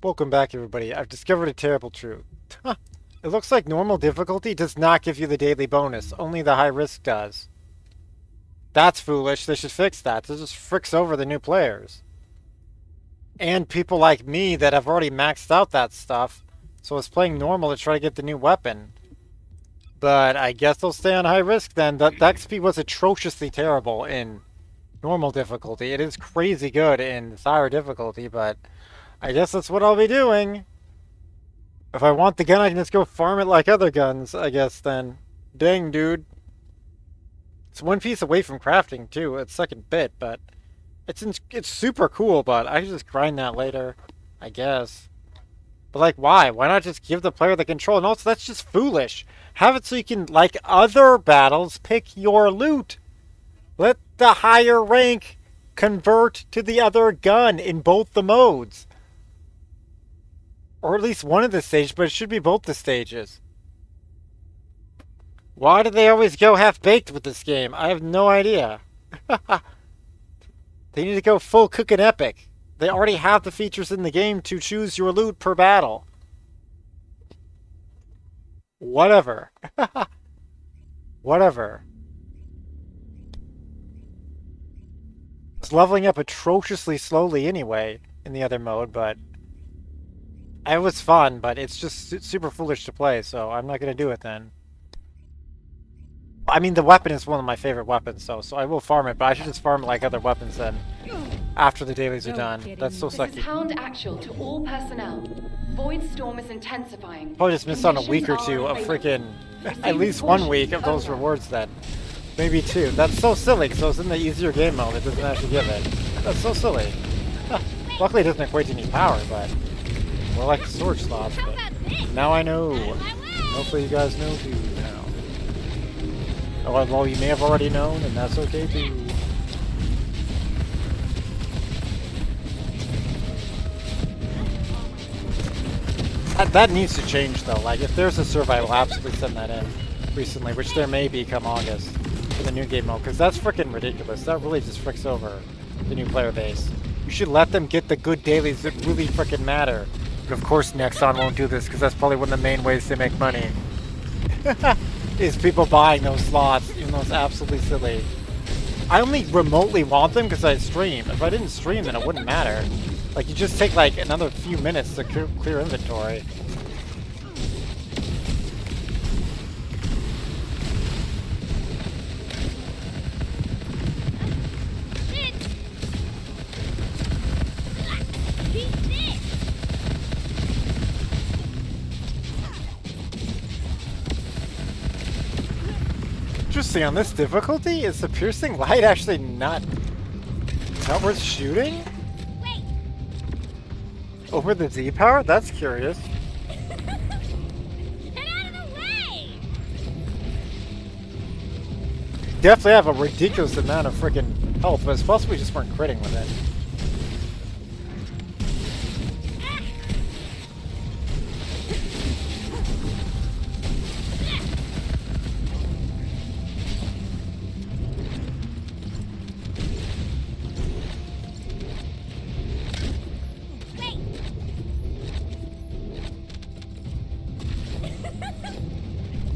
Welcome back, everybody. I've discovered a terrible truth. It looks like normal difficulty does not give you the daily bonus. Only the high risk does. That's foolish. They should fix that. This just fricks over the new players. And people like me that have already maxed out that stuff, so I was playing normal to try to get the new weapon. But I guess they'll stay on high risk then. That XP was atrociously terrible in normal difficulty. It is crazy good in higher difficulty, but I guess that's what I'll be doing. If I want the gun, I can just go farm it like other guns, I guess, then. Dang, dude. It's one piece away from crafting, too. It's second bit, but it's super cool, but I can just grind that later, I guess. But, like, why? Why not just give the player the control? And also, that's just foolish. Have it so you can, like other battles, pick your loot. Let the higher rank convert to the other gun in both the modes. Or at least one of the stages, but it should be both the stages. Why do they always go half-baked with this game? I have no idea. They need to go full cooking epic. They already have the features in the game to choose your loot per battle. Whatever. Whatever. It's leveling up atrociously slowly anyway in the other mode, but it was fun, but it's just super foolish to play, so I'm not going to do it then. I mean, the weapon is one of my favorite weapons, so I will farm it, but I should just farm it like other weapons then, after the dailies are done. That's so sucky. This is Hound actual to all personnel. Void storm is intensifying. Probably just missed on a week or two of freaking, at least 1 week of those rewards then. Maybe 2. That's so silly, because I was in the easier game mode, it doesn't actually give it. That's so silly. Luckily it doesn't equate to any power, but more like storage slots, but now I know. Hopefully you guys know too now. Oh, well, you may have already known, and that's okay too. That needs to change though. Like, if there's a survey, I will absolutely send that in recently, which there may be come August for the new game mode, because that's freaking ridiculous. That really just fricks over the new player base. You should let them get the good dailies that really freaking matter. But of course Nexon won't do this, because that's probably one of the main ways they make money. Is people buying those slots, even though it's absolutely silly. I only remotely want them because I stream. If I didn't stream, then it wouldn't matter. Like, you just take like another few minutes to clear inventory. Interesting, on this difficulty, is the piercing light actually not worth shooting? Wait. Over the Z power? That's curious. Get out of the way! Definitely have a ridiculous amount of freaking health, but it's possible we just weren't critting with it.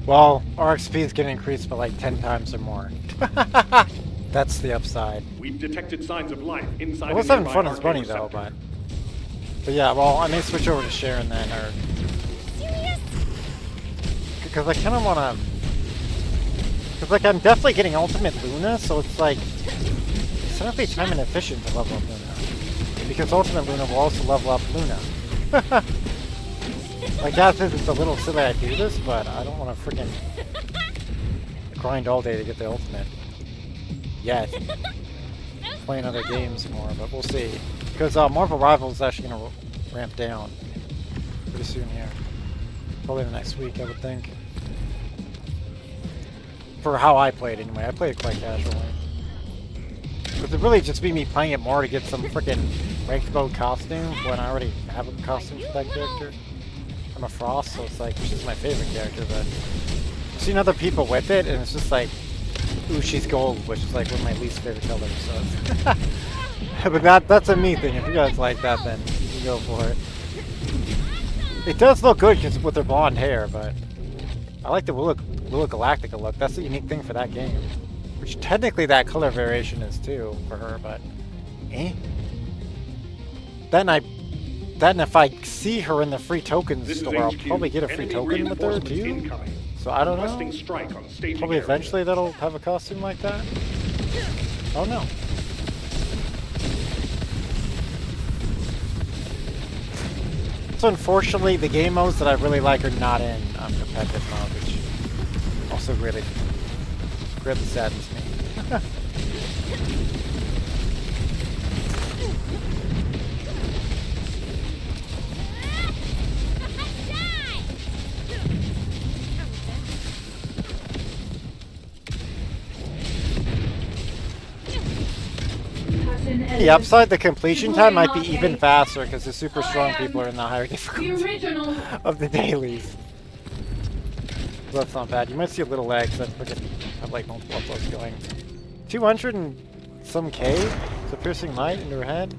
Well, our XP is getting increased by like 10 times or more. That's the upside. We've detected signs of life inside. I was having fun as Bunny though, but yeah, well, I may switch over to Sharon then, or Serious? because I kind of want to, because like I'm definitely getting Ultimate Luna, so it's like it's not really time inefficient to level up Luna, because Ultimate Luna will also level up Luna. Like, that says it's a little silly I do this, but I don't want to freaking grind all day to get the ultimate. Yet. Playing other games more, but we'll see. Because Marvel Rivals is actually going to ramp down pretty soon here. Probably the next week, I would think. For how I played anyway. I played it quite casually. Because it really just be me playing it more to get some freaking ranked mode costumes when I already have a costume for that character. I'm a Frost, so it's like, she's my favorite character, but I've seen other people with it, and it's just like, ooh, she's gold, which is like one of my least favorite colors, so but that's a me thing. If you guys like that, then you can go for it. It does look good because with their blonde hair, but I like the Lula Galactica look. That's the unique thing for that game. Which technically that color variation is too for her, but eh. Then if I see her in the free tokens This is store, I'll HQ. probably get a free Enemy token with her reinforcements too. incoming. So I don't Requesting know. strike on staging Probably area. eventually that'll have a costume like that. Oh no. So unfortunately, the game modes that I really like are not in competitive mode, which also really saddens me. The upside, the completion time might be even faster because the super strong people are in the higher difficulty of the dailies. So that's not bad. You might see a little lag because I have like multiple uploads going. 200 and some K? So piercing light into her head?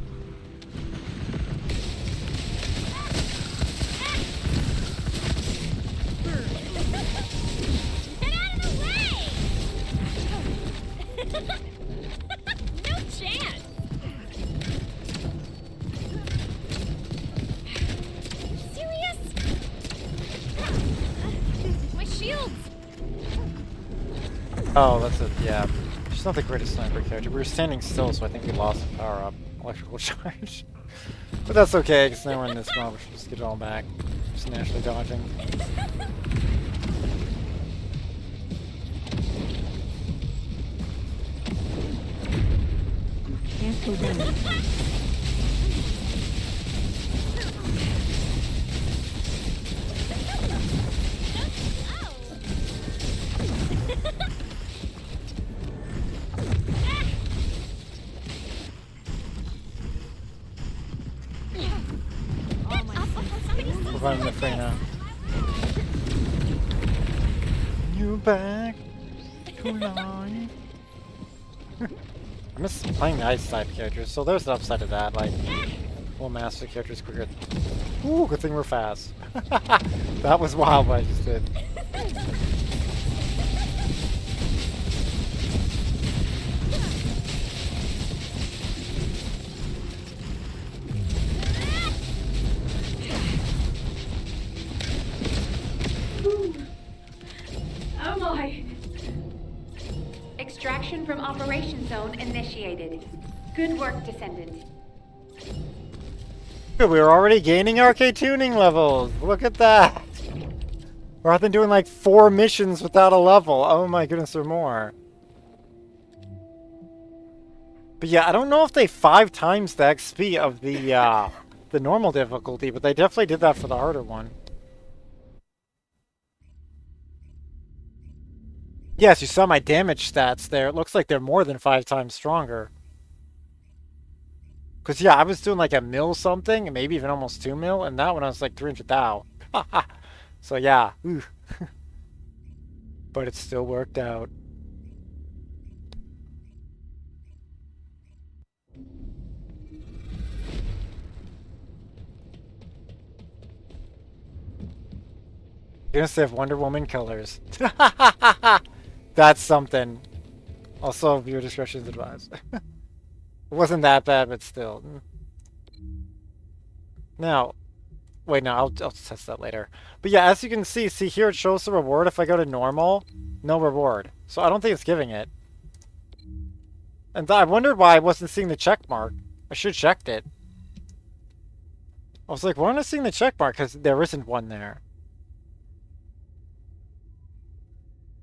Get out of the way! No chance! Serious? My shields! Oh, that's it. Yeah. She's not the greatest sniper character. We were standing still, so I think we lost the power up. Electrical charge. But that's okay, because now we're in this mode. We should just get it all back. Just naturally dodging. Providing the Serena. You back to life. I miss playing the ice type characters, so there's the upside of that. Like, well, master characters quicker. Ooh, good thing we're fast. That was wild what I just did. Oh my! Extraction from Operation Zone initiated. Good work, Descendant. Good, we were already gaining arcade tuning levels. Look at that. Rather than doing like 4 missions without a level. Oh my goodness, or more. But yeah, I don't know if they 5 times the XP of the normal difficulty, but they definitely did that for the harder one. Yes, you saw my damage stats there. It looks like they're more than 5 times stronger. Because, yeah, I was doing like a mil something, maybe even almost 2 mil, and that one I was like 300 thou. So, yeah. Ooh. But it still worked out. You're gonna say Wonder Woman colors. That's something. Also, viewer discretion is advised. It wasn't that bad, but still. Now, wait, no, I'll test that later. But yeah, as you can see here it shows the reward. If I go to normal, no reward. So I don't think it's giving it. And I wondered why I wasn't seeing the check mark. I should have checked it. I was like, why aren't I seeing the check mark? Because there isn't one there.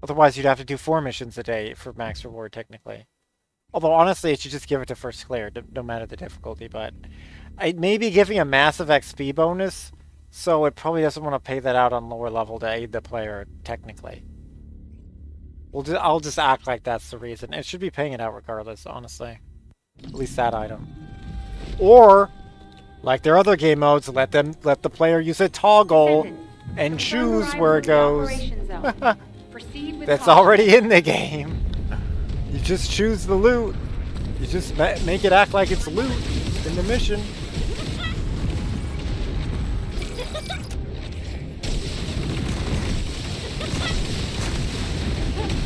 Otherwise, you'd have to do 4 missions a day for max reward, technically. Although, honestly, it should just give it to first clear, no matter the difficulty. But it may be giving a massive XP bonus, so it probably doesn't want to pay that out on lower level to aid the player, technically. I'll just act like that's the reason. It should be paying it out regardless, honestly. At least that item. Or, like their other game modes, let the player use a toggle and choose where it goes. That's already in the game. You just choose the loot. You just make it act like it's loot in the mission.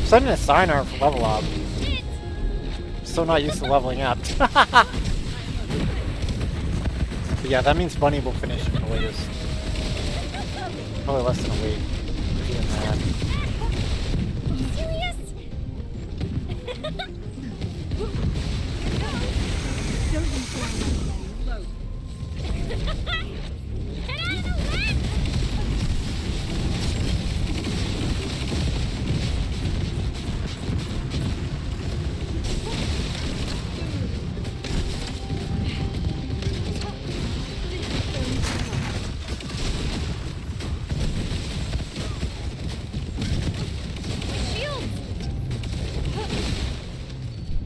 sending a sign art for level up. So not used to leveling up. But yeah, that means Bunny will finish in the latest. Probably less than a week. Even that. Serious? Get out of the way!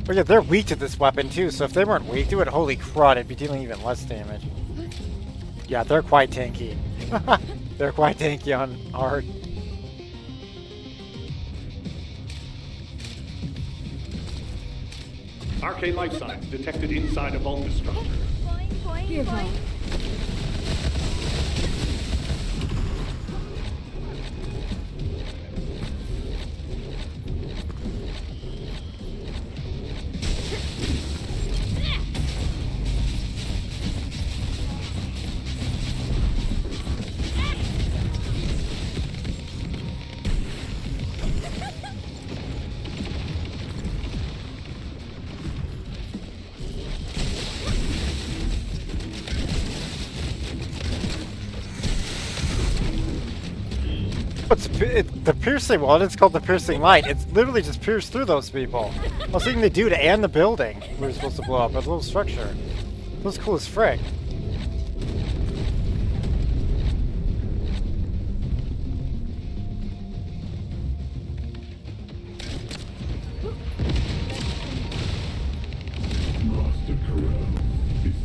But yeah, they're weak to this weapon too, so if they weren't weak to it, holy crud, it'd be dealing even less damage. Yeah, they're quite tanky. They're quite tanky on hard. Arcane life signs detected inside a Vultus structure. Boing, boing, boing. The piercing one, it's called the piercing light. It's literally just pierced through those people. I was thinking the dude and the building we were supposed to blow up, a little structure. It was cool as frick.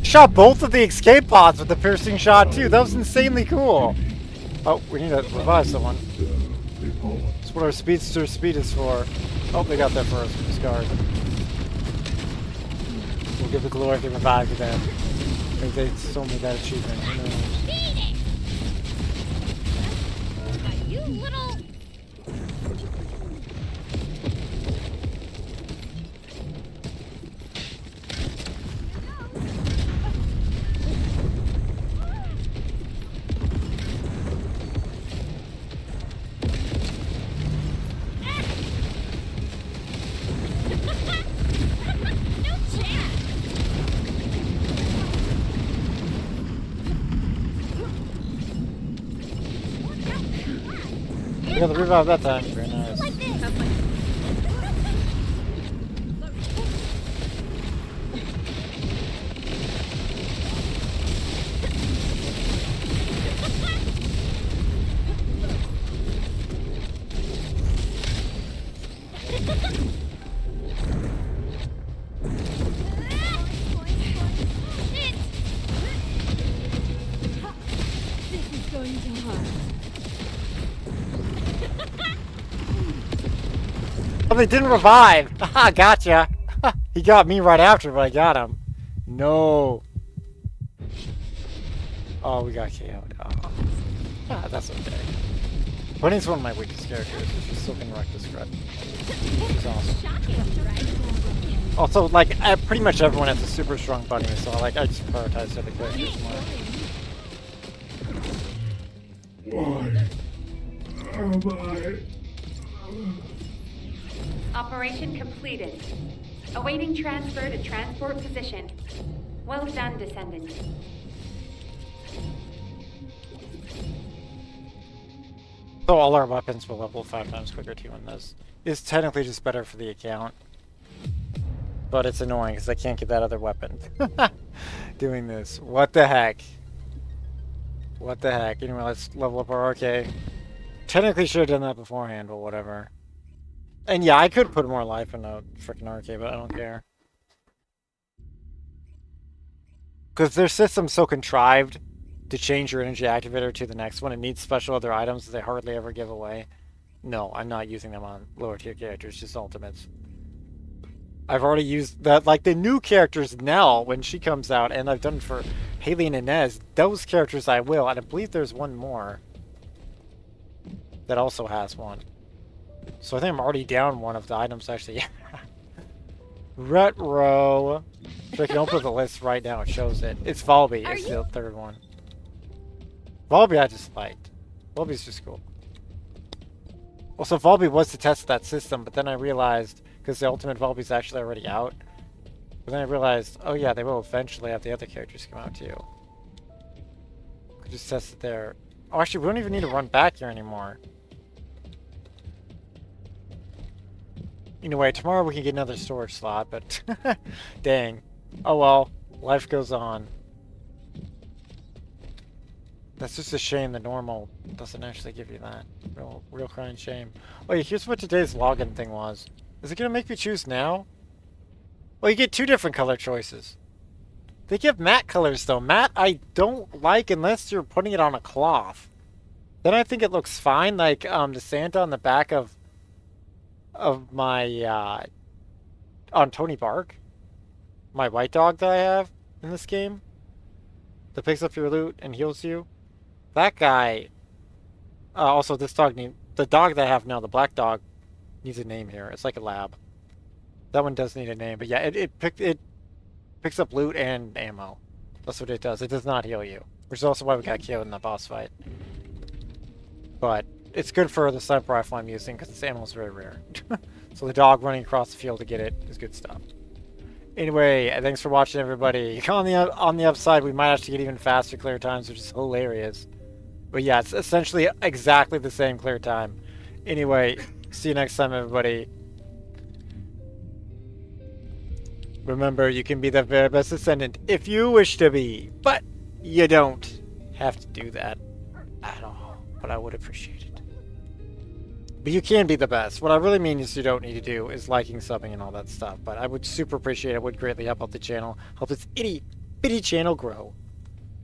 Shot both of the escape pods with the piercing shot too. That was insanely cool. Oh, we need to revive someone. That's what our speedster speed is for. Oh, they got there first. Scarred. We'll give the glory to revive to them. Maybe they stole me that achievement. Who knows? You little... We got the revive that time. Very nice. This is going to hurt. Oh, they didn't revive! Haha, gotcha! He got me right after, but I got him. No. Oh, we got KO'd. Oh. Ah, that's okay. Bunny's one of my weakest characters, so she still can wreck this crud. She's awesome. Shocking, right? Also, like, pretty much everyone has a super strong Bunny, so like, I just prioritize the other characters more. Why am I? Operation completed. Awaiting transfer to transport position. Well done, Descendant. So all our weapons will level 5 times quicker too in this. It's technically just better for the account. But it's annoying because I can't get that other weapon. Doing this. What the heck? What the heck? Anyway, let's level up our RK. Technically should have done that beforehand, but whatever. And yeah, I could put more life in a freaking RK, but I don't care. Because their system's so contrived to change your energy activator to the next one. It needs special other items that they hardly ever give away. No, I'm not using them on lower tier characters, just ultimates. I've already used that, like the new characters Nell when she comes out, and I've done it for Haley and Ines. Those characters I will, and I believe there's one more that also has one. So I think I'm already down one of the items, actually. Retro. So I can open the list right now. It shows it. It's Volby. Are It's you- the third one. Volby I just liked. Volby's just cool. Also, Volby was to test that system, but then I realized, because the Ultimate Volby's actually already out, but then I realized, oh yeah, they will eventually have the other characters come out too. Could just test it there. Oh, actually, we don't even need to run back here anymore. Anyway, tomorrow we can get another storage slot, but dang. Oh well, life goes on. That's just a shame the normal doesn't actually give you that. Real crying shame. Oh yeah, here's what today's login thing was. Is it gonna make me choose now? Well, you get two different color choices. They give matte colors though. Matte I don't like unless you're putting it on a cloth. Then I think it looks fine, like the Santa on the back of my on Tony Bark. My white dog that I have in this game. That picks up your loot and heals you. That guy also this dog the dog that I have now, the black dog, needs a name here. It's like a lab. That one does need a name, but yeah, it picks up loot and ammo. That's what it does. It does not heal you. Which is also why we got killed in the boss fight. But it's good for the sniper rifle I'm using because this ammo is very rare. So the dog running across the field to get it is good stuff. Anyway, thanks for watching, everybody. On the upside, we might actually get even faster clear times, which is hilarious. But yeah, it's essentially exactly the same clear time. Anyway, see you next time, everybody. Remember, you can be the very best Descendant if you wish to be, but you don't have to do that at all. But I would appreciate it. But you can be the best. What I really mean is you don't need to do is liking, subbing, and all that stuff. But I would super appreciate it. It would greatly help out the channel. Help this itty bitty channel grow.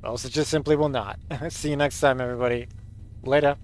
Or else it just simply will not. See you next time, everybody. Later.